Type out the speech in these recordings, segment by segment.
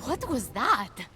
What was that?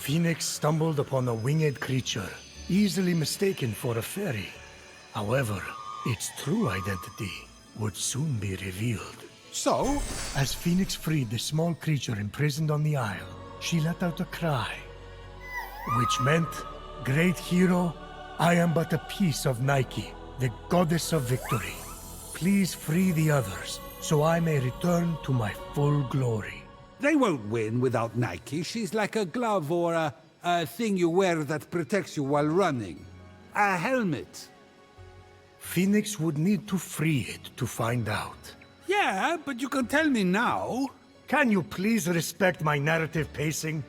Phoenix stumbled upon a winged creature, easily mistaken for a fairy. However, its true identity would soon be revealed. So? As Phoenix freed the small creature imprisoned on the isle, she let out a cry, which meant, "Great hero, I am but a piece of Nike, the goddess of victory. Please free the others, so I may return to my full glory." They won't win without Nike. She's like a glove or a thing you wear that protects you while running. A helmet. Phoenix would need to free it to find out. Yeah, but you can tell me now. Can you please respect my narrative pacing?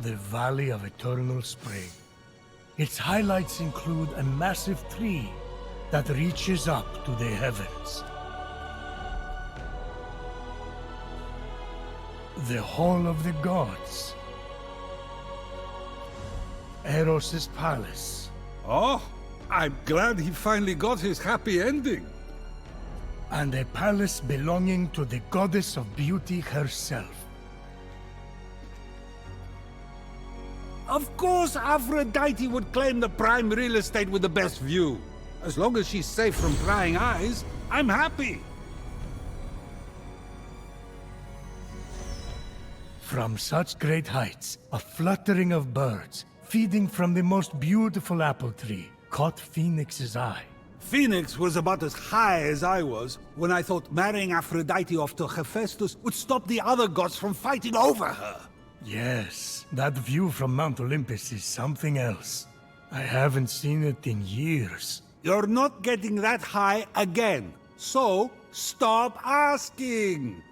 The Valley of Eternal Spring. Its highlights include a massive tree that reaches up to the heavens. The Hall of the Gods. Eros' palace. Oh, I'm glad he finally got his happy ending. And a palace belonging to the goddess of beauty herself. Of course Aphrodite would claim the prime real estate with the best view. As long as she's safe from prying eyes, I'm happy. From such great heights, a fluttering of birds, feeding from the most beautiful apple tree, caught Phoenix's eye. Phoenix was about as high as I was when I thought marrying Aphrodite off to Hephaestus would stop the other gods from fighting over her. Yes, that view from Mount Olympus is something else. I haven't seen it in years. You're not getting that high again, so stop asking!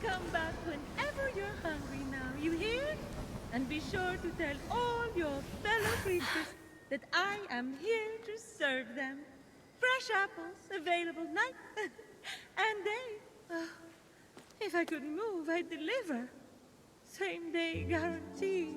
Come back whenever you're hungry now, you hear? And be sure to tell all your fellow creatures that I am here to serve them. Fresh apples available night and day. Oh, if I could move, I'd deliver. Same day guarantee.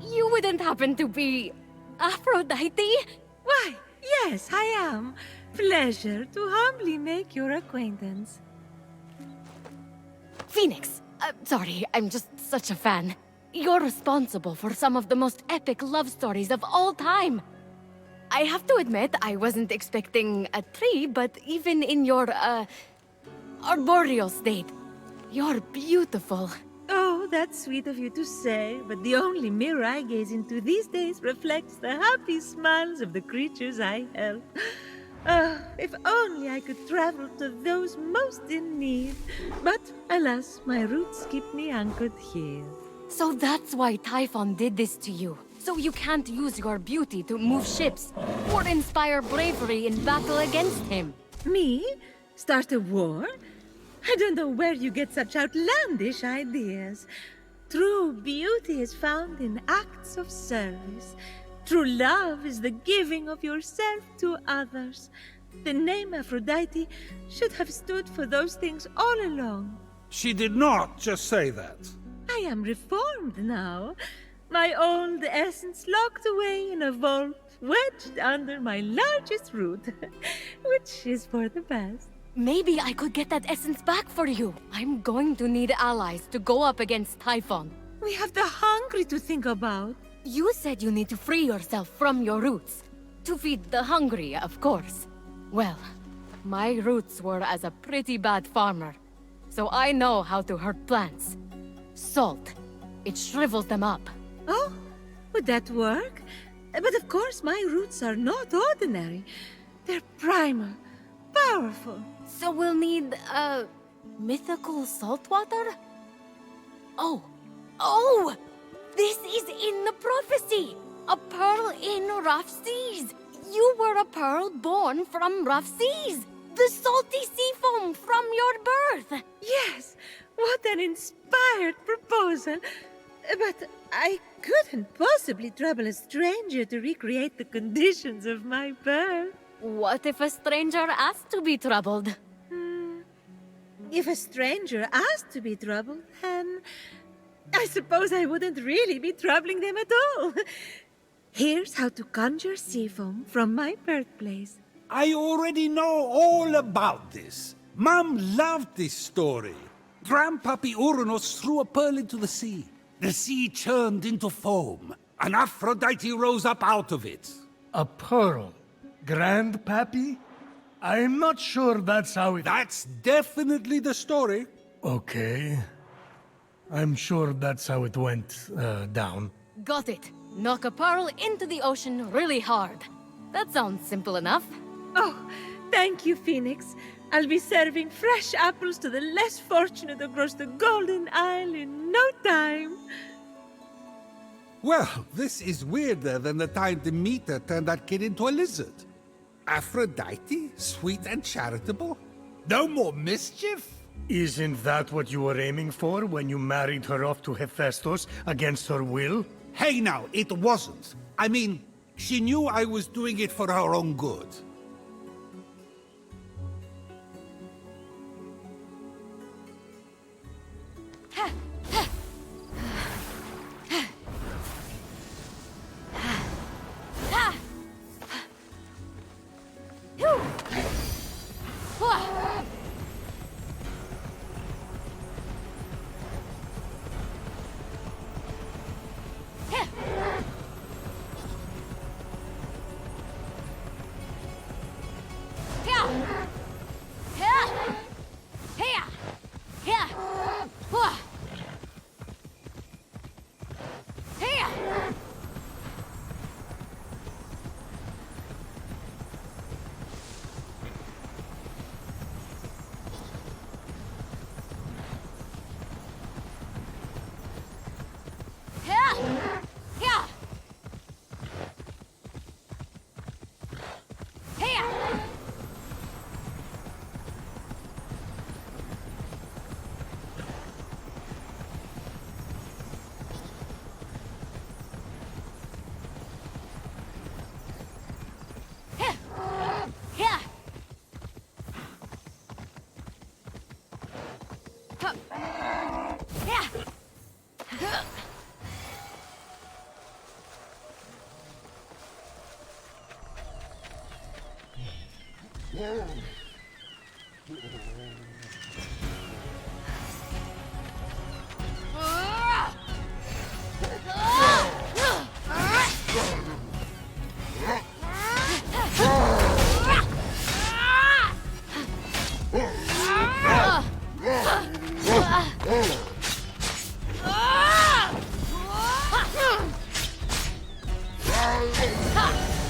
You wouldn't happen to be Aphrodite? Why, yes, I am. Pleasure to humbly make your acquaintance. Phoenix. Sorry, I'm just such a fan. You're responsible for some of the most epic love stories of all time. I have to admit, I wasn't expecting a tree, but even in your, arboreal state, you're beautiful. Oh, that's sweet of you to say, but the only mirror I gaze into these days reflects the happy smiles of the creatures I help. If only I could travel to those most in need. But alas, my roots keep me anchored here. So that's why Typhon did this to you. So you can't use your beauty to move ships or inspire bravery in battle against him. Me? Start a war? I don't know where you get such outlandish ideas. True beauty is found in acts of service. True love is the giving of yourself to others. The name Aphrodite should have stood for those things all along. She did not just say that. I am reformed now. My old essence locked away in a vault, wedged under my largest root, which is for the best. Maybe I could get that essence back for you. I'm going to need allies to go up against Typhon. We have the hungry to think about. You said you need to free yourself from your roots. To feed the hungry, of course. Well, my roots were as a pretty bad farmer, so I know how to hurt plants. Salt. It shrivels them up. Oh, would that work? But of course, my roots are not ordinary. They're primal, powerful. So we'll need, mythical salt water? Oh! This is in the prophecy! A pearl in rough seas! You were a pearl born from rough seas. The salty sea foam from your birth. Yes, what an inspired proposal. But I couldn't possibly trouble a stranger to recreate the conditions of my birth. What if a stranger asked to be troubled? If a stranger asked to be troubled, then I suppose I wouldn't really be troubling them at all. Here's how to conjure sea foam from my birthplace. I already know all about this. Mom loved this story. Grandpappy Uranus threw a pearl into the sea. The sea churned into foam, and Aphrodite rose up out of it. A pearl? Grandpappy? I'm not sure that's how it... That's definitely the story. Okay. I'm sure that's how it went down. Got it. Knock a pearl into the ocean really hard. That sounds simple enough. Oh, thank you, Phoenix. I'll be serving fresh apples to the less fortunate across the Golden Isle in no time. Well, this is weirder than the time Demeter turned that kid into a lizard. Aphrodite, sweet and charitable? No more mischief? Isn't that what you were aiming for when you married her off to Hephaestus against her will? Hey now, it wasn't. I mean, she knew I was doing it for her own good.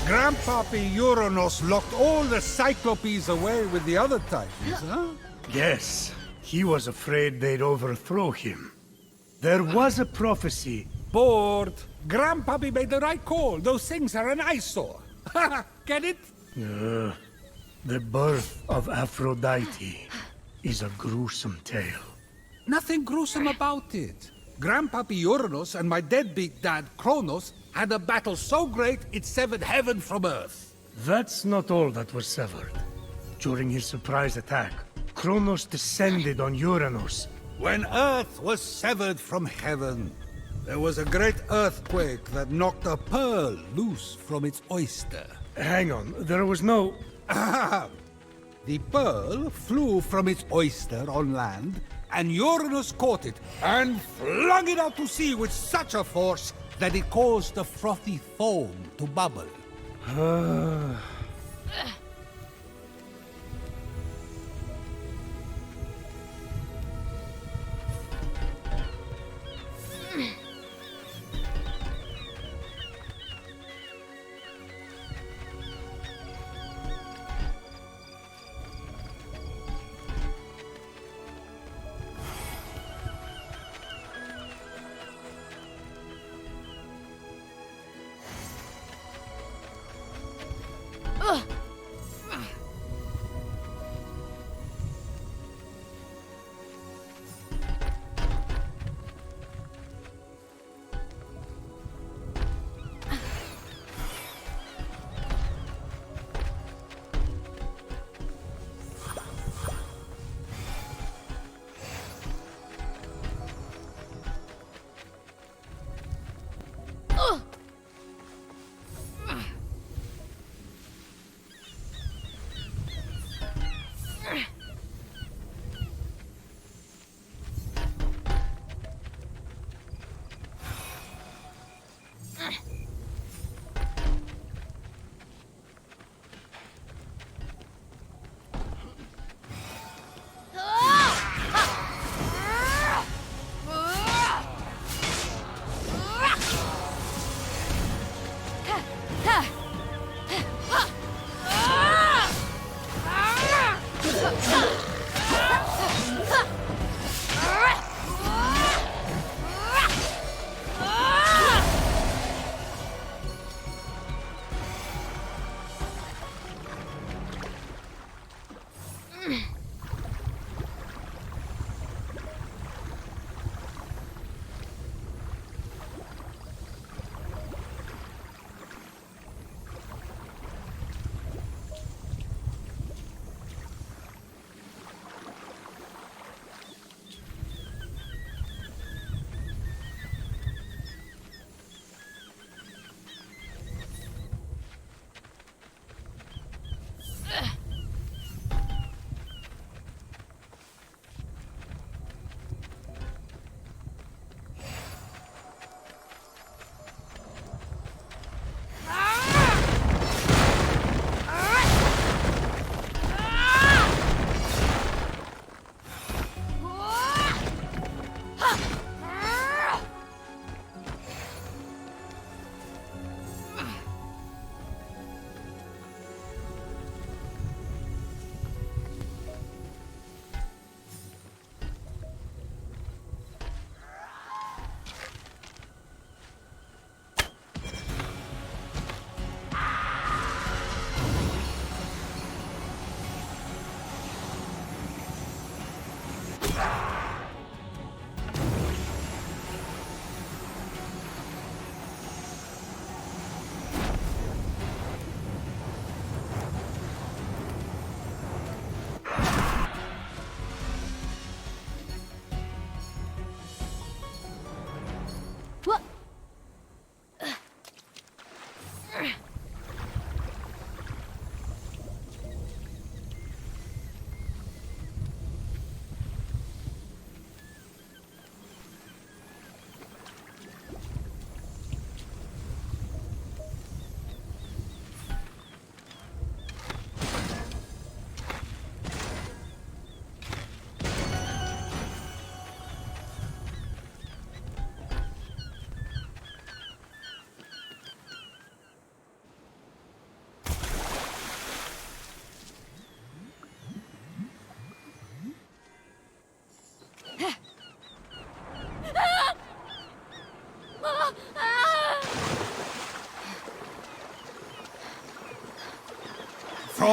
Grandpappy Uranus locked all the Cyclopes away with the other Titans, huh? Yes. He was afraid they'd overthrow him. There was a prophecy. Bored. Grandpappy made the right call. Those things are an eyesore. Get it? The birth of Aphrodite is a gruesome tale. Nothing gruesome about it. Grandpappy Uranus and my deadbeat dad, Kronos, had a battle so great it severed heaven from earth. That's not all that was severed. During his surprise attack, Kronos descended on Uranus. When earth was severed from heaven, there was a great earthquake that knocked a pearl loose from its oyster. Hang on, there was no... The pearl flew from its oyster on land, and Uranus caught it and flung it out to sea with such a force that it caused the frothy foam to bubble.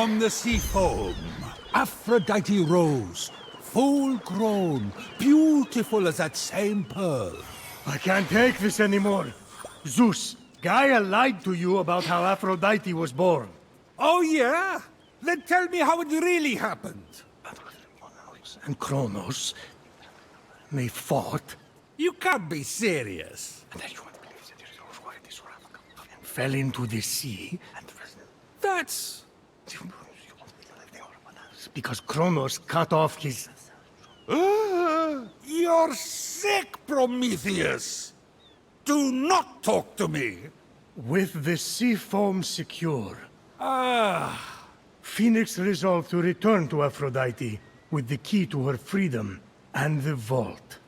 From the sea foam, Aphrodite rose, full grown, beautiful as that same pearl. I can't take this anymore. Zeus, Gaia lied to you about how Aphrodite was born. Oh yeah? Then tell me how it really happened. And Kronos, they fought. You can't be serious. And fell into the sea. That's... Because Kronos cut off his... You're sick, Prometheus! Do not talk to me! With the sea foam secure, Ah, Phoenix resolved to return to Aphrodite with the key to her freedom and the vault.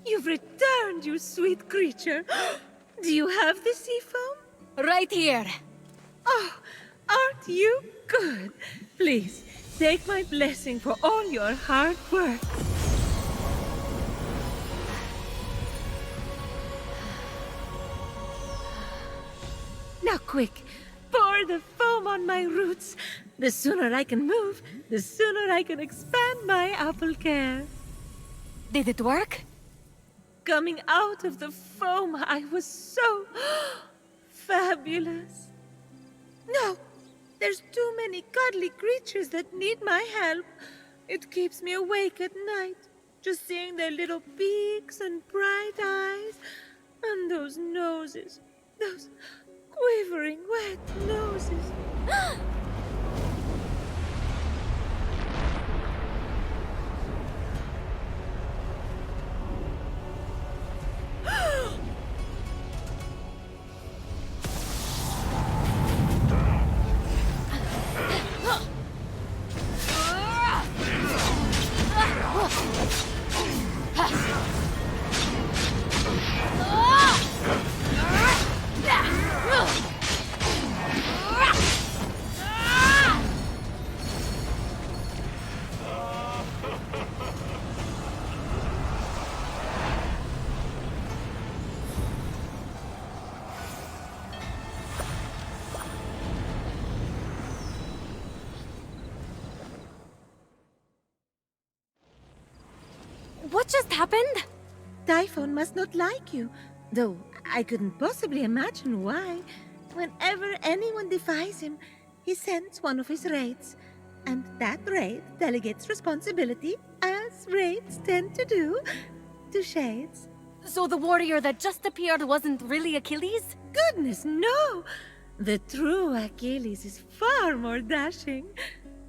You've returned, you sweet creature. Do you have the sea foam? Right here. Oh, aren't you good? Please, take my blessing for all your hard work. Now quick, pour the foam on my roots. The sooner I can move, the sooner I can expand my apple care. Did it work? Coming out of the foam, I was so fabulous. No, there's too many cuddly creatures that need my help. It keeps me awake at night, just seeing their little beaks and bright eyes, and those noses, those quivering wet noses. What just happened? Typhon must not like you, though I couldn't possibly imagine why. Whenever anyone defies him, he sends one of his raids. And that raid delegates responsibility, as raids tend to do, to shades. So the warrior that just appeared wasn't really Achilles? Goodness, no! The true Achilles is far more dashing.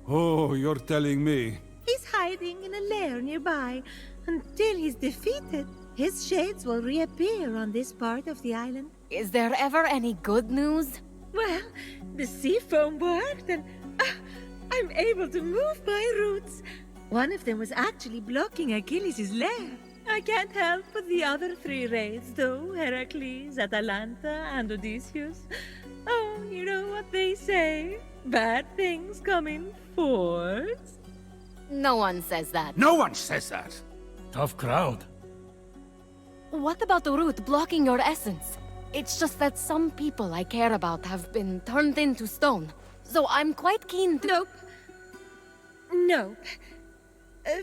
oh, you're telling me. He's hiding in a lair nearby. Until he's defeated, his shades will reappear on this part of the island. Is there ever any good news? Well, the sea foam worked and I'm able to move my roots. One of them was actually blocking Achilles' lair. I can't help but the other three raids, though, Heracles, Atalanta, and Odysseus. Oh, you know what they say. Bad things come in fours. No one says that. No one says that. Tough crowd. What about the root blocking your essence? It's just that some people I care about have been turned into stone. So I'm quite keen to... Nope. Nope.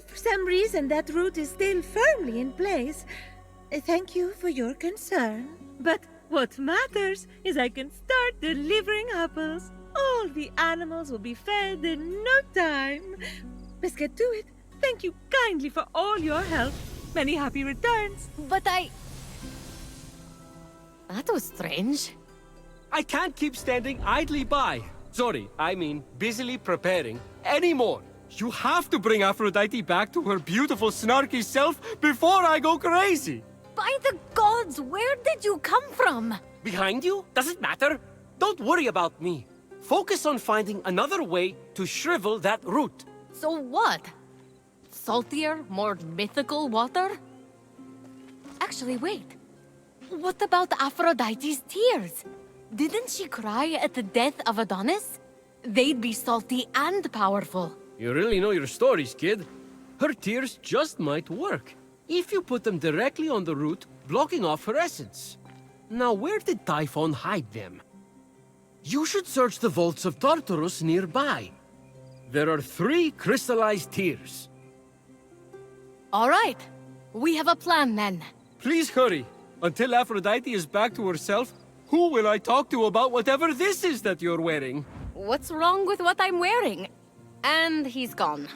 For some reason, that root is still firmly in place. Thank you for your concern. But what matters is I can start delivering apples. All the animals will be fed in no time. Let's get to it. Thank you kindly for all your help. Many happy returns. But I... That was strange. I can't keep standing idly by. Sorry, I mean busily preparing anymore. You have to bring Aphrodite back to her beautiful, snarky self before I go crazy. By the gods, where did you come from? Behind you? Does it matter? Don't worry about me. Focus on finding another way to shrivel that root. So what? Saltier, more mythical water? Actually, wait. What about Aphrodite's tears? Didn't she cry at the death of Adonis? They'd be salty and powerful. You really know your stories, kid. Her tears just might work, if you put them directly on the root, blocking off her essence. Now, where did Typhon hide them? You should search the vaults of Tartarus nearby. There are 3 crystallized tears. All right. We have a plan then. Please hurry. Until Aphrodite is back to herself, who will I talk to about whatever this is that you're wearing? What's wrong with what I'm wearing? And he's gone.